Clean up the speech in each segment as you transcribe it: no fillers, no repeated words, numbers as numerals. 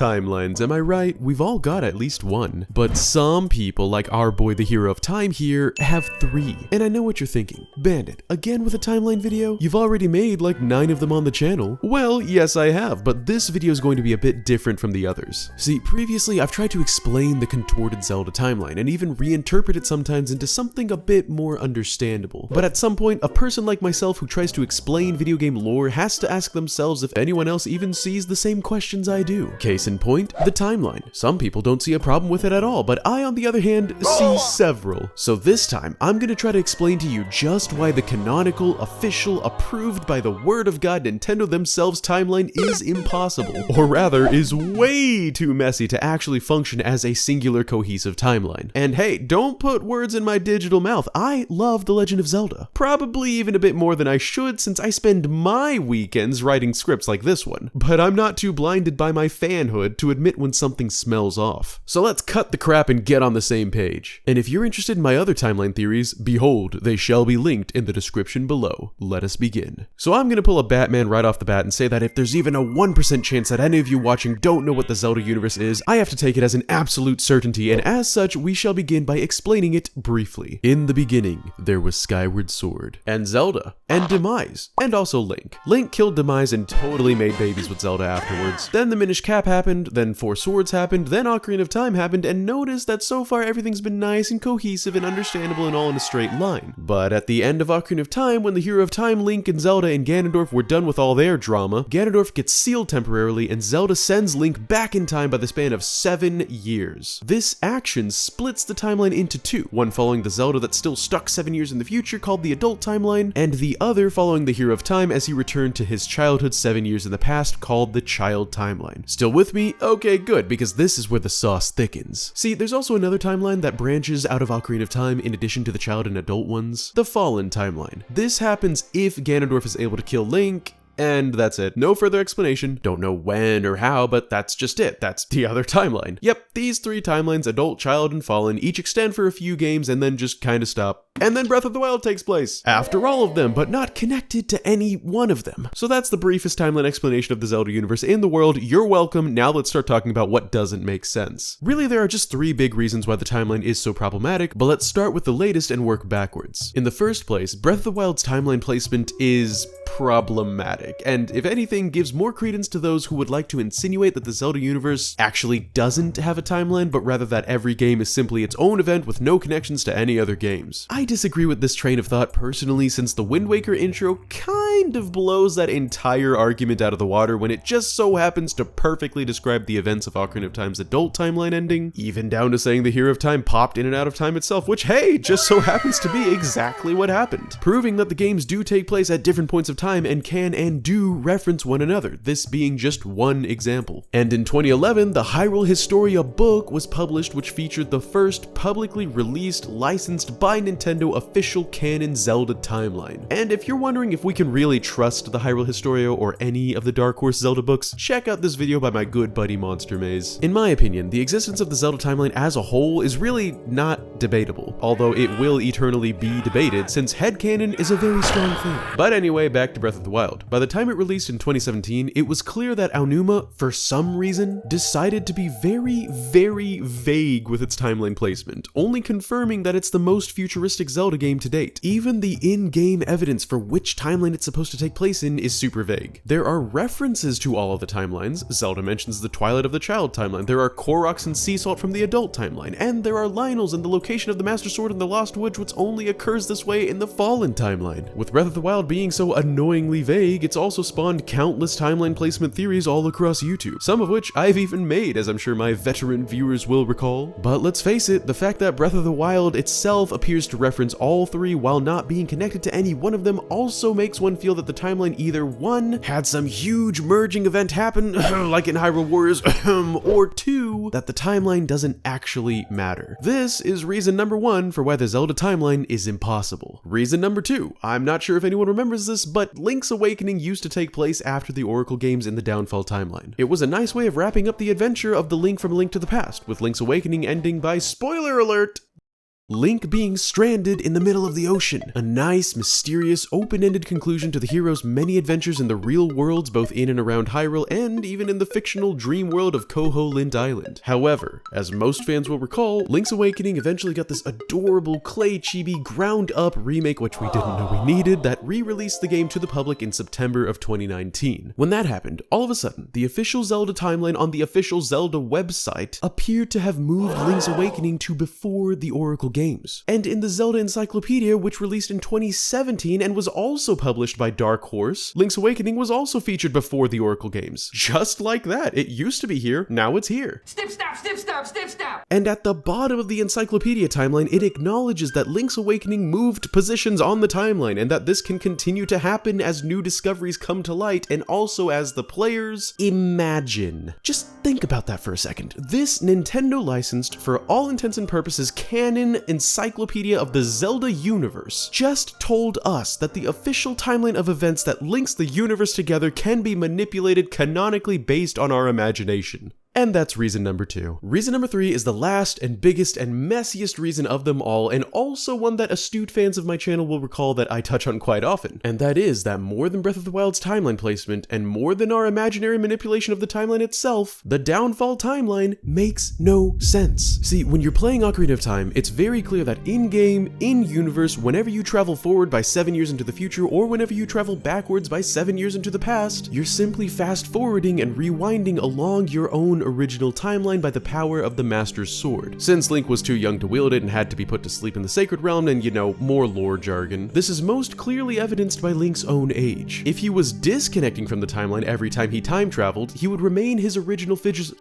timelines, am I right? We've all got at least one. But some people, like our boy the hero of time here, have 3. And I know what you're thinking. Bandit, again with a timeline video? You've already made like 9 of them on the channel. Well, yes I have, but this video is going to be a bit different from the others. See, previously I've tried to explain the contorted Zelda timeline and even reinterpret it sometimes into something a bit more understandable. But at some point, a person like myself who tries to explain video game lore has to ask themselves if anyone else even sees the same questions I do. Case in point, the timeline. Some people don't see a problem with it at all, but I, on the other hand, see several. So this time, I'm gonna try to explain to you just why the canonical, official, approved by the word of God Nintendo themselves timeline is impossible. Or rather, is way too messy to actually function as a singular cohesive timeline. And hey, don't put words in my digital mouth. I love The Legend of Zelda. Probably even a bit more than I should, since I spend my weekends writing scripts like this one. But I'm not too blinded by my fanhood to admit when something smells off. So let's cut the crap and get on the same page. And if you're interested in my other timeline theories, behold, they shall be linked in the description below. Let us begin. So I'm gonna pull a Batman right off the bat and say that if there's even a 1% chance that any of you watching don't know what the Zelda universe is, I have to take it as an absolute certainty, and as such, we shall begin by explaining it briefly. In the beginning, there was Skyward Sword, and Zelda, and Demise, and also Link. Link killed Demise and totally made babies with Zelda afterwards. Then the Minish Cap happened, then Four Swords happened, then Ocarina of Time happened, and notice that so far everything's been nice and cohesive and understandable and all in a straight line. But at the end of Ocarina of Time, when the Hero of Time, Link, and Zelda and Ganondorf were done with all their drama, Ganondorf gets sealed temporarily, and Zelda sends Link back in time by the span of 7 years. This action splits the timeline into 2, one following the Zelda that's still stuck 7 years in the future called the Adult Timeline, and the other following the Hero of Time as he returned to his childhood 7 years in the past called the Child Timeline. Still with me? Okay, good, because this is where the sauce thickens. See, there's also another timeline that branches out of Ocarina of Time in addition to the Child and Adult ones, the Fallen Timeline. This happens if Ganondorf is able to kill Link, and that's it. No further explanation. Don't know when or how, but that's just it. That's the other timeline. Yep, these 3 timelines, Adult, Child, and Fallen, each extend for a few games and then just kinda stop. And then Breath of the Wild takes place after all of them, but not connected to any one of them. So that's the briefest timeline explanation of the Zelda universe in the world. You're welcome. Now let's start talking about what doesn't make sense. Really, there are just 3 big reasons why the timeline is so problematic, but let's start with the latest and work backwards. In the first place, Breath of the Wild's timeline placement is problematic, and if anything, gives more credence to those who would like to insinuate that the Zelda universe actually doesn't have a timeline, but rather that every game is simply its own event with no connections to any other games. I disagree with this train of thought personally, since the Wind Waker intro kind of blows that entire argument out of the water when it just so happens to perfectly describe the events of Ocarina of Time's Adult Timeline ending, even down to saying the Hero of Time popped in and out of time itself, which hey, just so happens to be exactly what happened, proving that the games do take place at different points of time and can and do reference one another, this being just one example. And in 2011, the Hyrule Historia book was published, which featured the first publicly released, licensed by Nintendo official canon Zelda timeline. And if you're wondering if we can really trust the Hyrule Historia or any of the Dark Horse Zelda books, check out this video by my good buddy Monster Maze. In my opinion, the existence of the Zelda timeline as a whole is really not debatable, although it will eternally be debated since headcanon is a very strong thing. But anyway, back to Breath of the Wild. By the time it released in 2017, it was clear that Aonuma, for some reason, decided to be very, very vague with its timeline placement, only confirming that it's the most futuristic Zelda game to date. Even the in-game evidence for which timeline it's supposed to take place in is super vague. There are references to all of the timelines. Zelda mentions the Twilight of the Child timeline, there are Koroks and Sea Salt from the Adult timeline, and there are Lionels and the location of the Master Sword in the Lost Woods, which only occurs this way in the Fallen timeline. With Breath of the Wild being so annoyingly vague, it's also spawned countless timeline placement theories all across YouTube, some of which I've even made, as I'm sure my veteran viewers will recall. But let's face it, the fact that Breath of the Wild itself appears to reference all 3 while not being connected to any one of them also makes one feel that the timeline either 1, had some huge merging event happen, like in Hyrule Warriors, or 2, that the timeline doesn't actually matter. This is reason number 1 for why the Zelda timeline is impossible. Reason number 2, I'm not sure if anyone remembers this, but Link's Awakening used to take place after the Oracle games in the Downfall timeline. It was a nice way of wrapping up the adventure of the Link from Link to the Past, with Link's Awakening ending by, spoiler alert, Link being stranded in the middle of the ocean. A nice, mysterious, open-ended conclusion to the hero's many adventures in the real worlds both in and around Hyrule and even in the fictional dream world of Koholint Island. However, as most fans will recall, Link's Awakening eventually got this adorable clay chibi ground-up remake which we didn't know we needed that re-released the game to the public in September of 2019. When that happened, all of a sudden, the official Zelda timeline on the official Zelda website appeared to have moved Link's Awakening to before the Oracle games. And in the Zelda Encyclopedia, which released in 2017 and was also published by Dark Horse, Link's Awakening was also featured before the Oracle games. Just like that, it used to be here, now it's here. Snip, snap, snip, snap, snip, snap. And at the bottom of the Encyclopedia timeline, it acknowledges that Link's Awakening moved positions on the timeline and that this can continue to happen as new discoveries come to light and also as the players imagine. Just think about that for a second. This Nintendo licensed, for all intents and purposes, canon encyclopedia of the Zelda universe just told us that the official timeline of events that links the universe together can be manipulated canonically based on our imagination. And that's reason number 2. Reason number 3 is the last and biggest and messiest reason of them all, and also one that astute fans of my channel will recall that I touch on quite often. And that is that more than Breath of the Wild's timeline placement, and more than our imaginary manipulation of the timeline itself, the downfall timeline makes no sense. See, when you're playing Ocarina of Time, it's very clear that in-game, in-universe, whenever you travel forward by 7 years into the future, or whenever you travel backwards by 7 years into the past, you're simply fast-forwarding and rewinding along your own original timeline by the power of the Master's Sword. Since Link was too young to wield it and had to be put to sleep in the Sacred Realm and, you know, more lore jargon, this is most clearly evidenced by Link's own age. If he was disconnecting from the timeline every time he time traveled, he would remain his original physical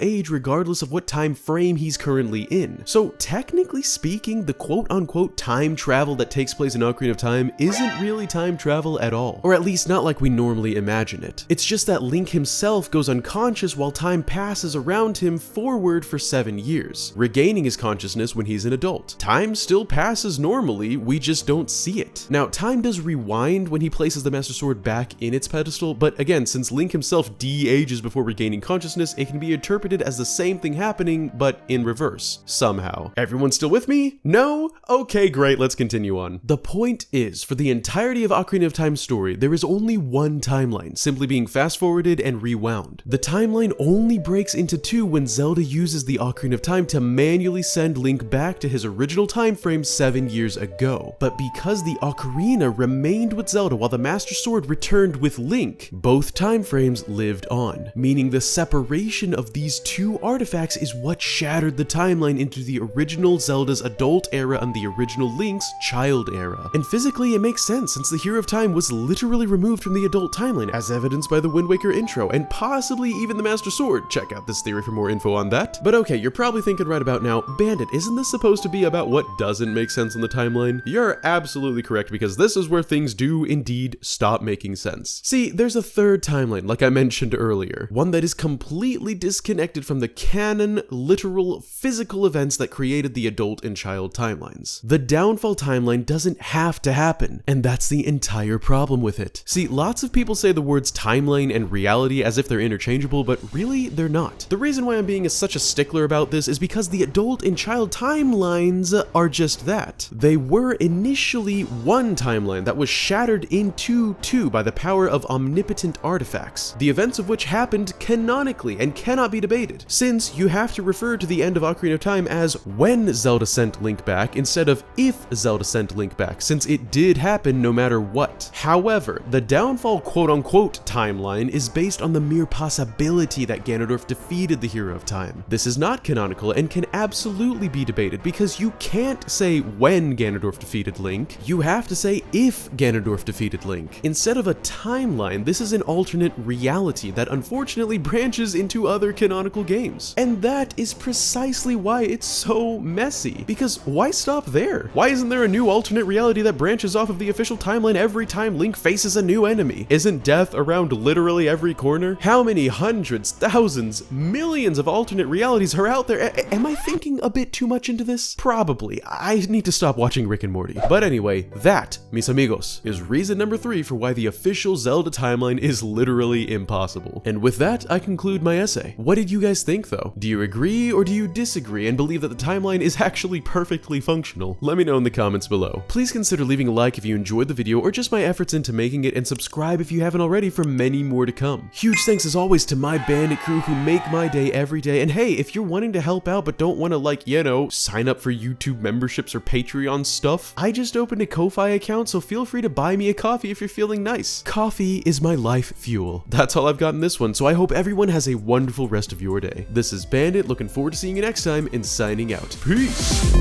age regardless of what time frame he's currently in. So technically speaking, the quote-unquote time travel that takes place in Ocarina of Time isn't really time travel at all. Or at least not like we normally imagine it. It's just that Link himself goes unconscious while time passes around him forward for 7 years, regaining his consciousness when he's an adult. Time still passes normally, we just don't see it. Now, time does rewind when he places the Master Sword back in its pedestal, but again, since Link himself de-ages before regaining consciousness, it can be interpreted as the same thing happening, but in reverse, somehow. Everyone still with me? No? Okay, great, let's continue on. The point is, for the entirety of Ocarina of Time's story, there is only one timeline, simply being fast-forwarded and rewound. The timeline only breaks into 2 when Zelda uses the Ocarina of Time to manually send Link back to his original time frame 7 years ago. But because the Ocarina remained with Zelda while the Master Sword returned with Link, both time frames lived on, meaning the separation of these 2 artifacts is what shattered the timeline into the original Zelda's adult era and the original Link's child era. And physically it makes sense since the Hero of Time was literally removed from the adult timeline, as evidenced by the Wind Waker intro, and possibly even the Master Sword. Check out this theory for more info on that. But okay, you're probably thinking right about now, Bandit, isn't this supposed to be about what doesn't make sense on the timeline? You're absolutely correct, because this is where things do indeed stop making sense. See, there's a 3rd timeline, like I mentioned earlier, one that is completely disconnected from the canon, literal, physical events that created the adult and child timelines. The downfall timeline doesn't have to happen, and that's the entire problem with it. See, lots of people say the words timeline and reality as if they're interchangeable, but really they're not. The reason why I'm being such a stickler about this is because the adult and child timelines are just that. They were initially one timeline that was shattered into 2 by the power of omnipotent artifacts, the events of which happened canonically and cannot be debated, since you have to refer to the end of Ocarina of Time as when Zelda sent Link back instead of if Zelda sent Link back, since it did happen no matter what. However, the downfall quote-unquote timeline is based on the mere possibility that Ganondorf defeated the Hero of Time. This is not canonical and can absolutely be debated because you can't say when Ganondorf defeated Link, you have to say if Ganondorf defeated Link. Instead of a timeline, this is an alternate reality that unfortunately branches into other canonical games. And that is precisely why it's so messy. Because why stop there? Why isn't there a new alternate reality that branches off of the official timeline every time Link faces a new enemy? Isn't death around literally every corner? How many hundreds, thousands, millions of alternate realities are out there? Am I thinking a bit too much into this? Probably. I need to stop watching Rick and Morty. But anyway, that, mis amigos, is reason number 3 for why the official Zelda timeline is literally impossible. And with that, I conclude my essay. What did you guys think though? Do you agree or do you disagree and believe that the timeline is actually perfectly functional? Let me know in the comments below. Please consider leaving a like if you enjoyed the video or just my efforts into making it, and subscribe if you haven't already for many more to come. Huge thanks as always to my bandit crew who make my day every day. And hey, if you're wanting to help out but don't want to, like, you know, sign up for YouTube memberships or Patreon stuff, I just opened a Ko-Fi account, so feel free to buy me a coffee if you're feeling nice. Coffee is my life fuel. That's all I've got in this one, so I hope everyone has a wonderful rest of your day. This is Bandit, looking forward to seeing you next time, and signing out. Peace!